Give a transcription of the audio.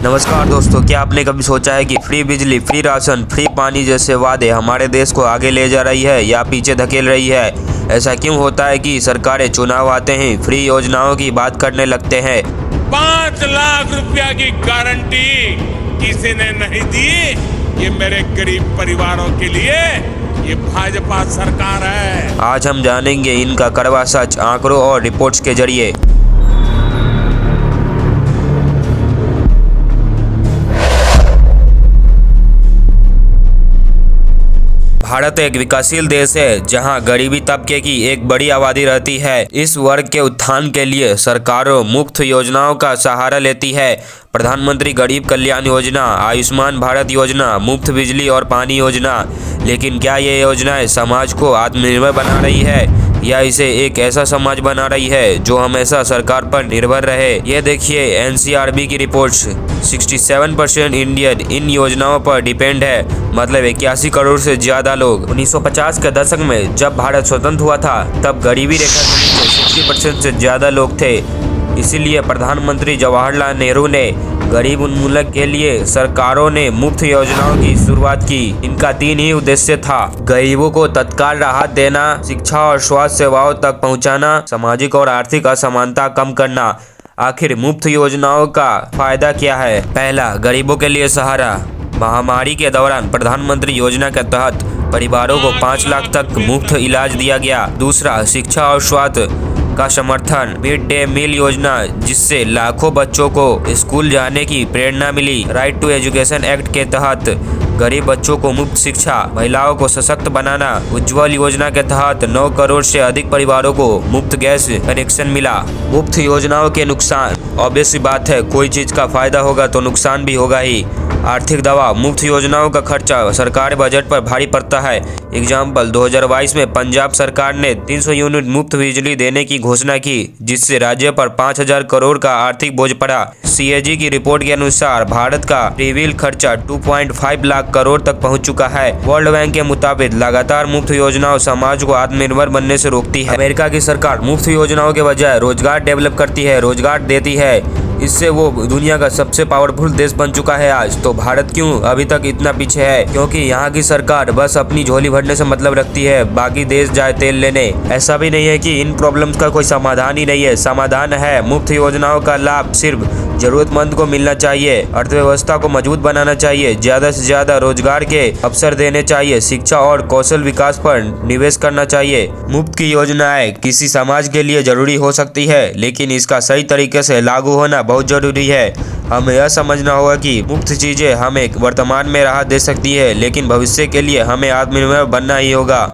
नमस्कार दोस्तों, क्या आपने कभी सोचा है कि फ्री बिजली, फ्री राशन, फ्री पानी जैसे वादे हमारे देश को आगे ले जा रही है या पीछे धकेल रही है? ऐसा क्यों होता है कि सरकारें चुनाव आते ही फ्री योजनाओं की बात करने लगते हैं? 5 लाख रुपया की गारंटी किसी ने नहीं दी। ये मेरे गरीब परिवारों के लिए ये भाजपा सरकार है। आज हम जानेंगे इनका कड़वा सच आंकड़ों और रिपोर्ट्स के जरिए। भारत एक विकासशील देश है जहां गरीबी तबके की एक बड़ी आबादी रहती है। इस वर्ग के उत्थान के लिए सरकारों मुफ्त योजनाओं का सहारा लेती है। प्रधानमंत्री गरीब कल्याण योजना, आयुष्मान भारत योजना, मुफ्त बिजली और पानी योजना। लेकिन क्या ये योजनाएं समाज को आत्मनिर्भर बना रही है या इसे एक ऐसा समाज बना रही है जो हमेशा सरकार पर निर्भर रहे? ये देखिए एनसीआरबी की रिपोर्ट्स। 67% इंडियन इन योजनाओं पर डिपेंड है, मतलब 81 करोड़ से ज्यादा लोग। 1950 के दशक में जब भारत स्वतंत्र हुआ था तब गरीबी रेखा के नीचे 60% से ज्यादा लोग थे। इसीलिए प्रधानमंत्री जवाहरलाल नेहरू ने गरीब उन्मूलन के लिए सरकारों ने मुफ्त योजनाओं की शुरुआत की। इनका 3 ही उद्देश्य था: गरीबों को तत्काल राहत देना, शिक्षा और स्वास्थ्य सेवाओं तक पहुंचाना, सामाजिक और आर्थिक असमानता कम करना। आखिर मुफ्त योजनाओं का फायदा क्या है? पहला, गरीबों के लिए सहारा। महामारी के दौरान प्रधानमंत्री योजना के तहत परिवारों को 5 लाख तक मुफ्त इलाज दिया गया। दूसरा, शिक्षा और स्वास्थ्य का समर्थन। मिड डे मील योजना, जिससे लाखों बच्चों को स्कूल जाने की प्रेरणा मिली। राइट टू एजुकेशन एक्ट के तहत गरीब बच्चों को मुफ्त शिक्षा। महिलाओं को सशक्त बनाना। उज्ज्वल योजना के तहत 9 करोड़ से अधिक परिवारों को मुफ्त गैस कनेक्शन मिला। मुफ्त योजनाओं के नुकसान, ऑब्वियस सी बात है, कोई चीज का फायदा होगा तो नुकसान भी होगा ही। आर्थिक दबाव, मुफ्त योजनाओं का खर्चा सरकारी बजट पर भारी पड़ता है। एग्जाम्पल, 2022 में पंजाब सरकार ने 300 यूनिट मुफ्त बिजली देने की घोषणा की, जिससे राज्य पर 5000 करोड़ का आर्थिक बोझ पड़ा। सीएजी की रिपोर्ट के अनुसार भारत का प्रीविल खर्चा 2.5 लाख करोड़ तक पहुंच चुका है। वर्ल्ड बैंक के मुताबिक लगातार मुफ्त योजनाओं समाज को आत्मनिर्भर बनने से रोकती है। अमेरिका की सरकार मुफ्त योजनाओं के बजाय रोजगार डेवलप करती है, रोजगार देती है। इससे वो दुनिया का सबसे पावरफुल देश बन चुका है आज। तो भारत क्यों अभी तक इतना पीछे है? क्योंकि यहाँ की सरकार बस अपनी झोली भरने से मतलब रखती है, बाकी देश जाए तेल लेने। ऐसा भी नहीं है कि इन प्रॉब्लम्स का कोई समाधान ही नहीं है, समाधान है। मुफ्त योजनाओं का लाभ सिर्फ जरूरतमंद को मिलना चाहिए। अर्थव्यवस्था को मजबूत बनाना चाहिए, ज्यादा से ज्यादा रोजगार के अवसर देने चाहिए, शिक्षा और कौशल विकास पर निवेश करना चाहिए। मुफ्त की योजनाएं किसी समाज के लिए जरूरी हो सकती है, लेकिन इसका सही तरीके से लागू होना बहुत जरूरी है। हमें यह समझना होगा कि मुफ्त चीजें हमें वर्तमान में राहत दे सकती है, लेकिन भविष्य के लिए हमें आत्मनिर्भर बनना ही होगा।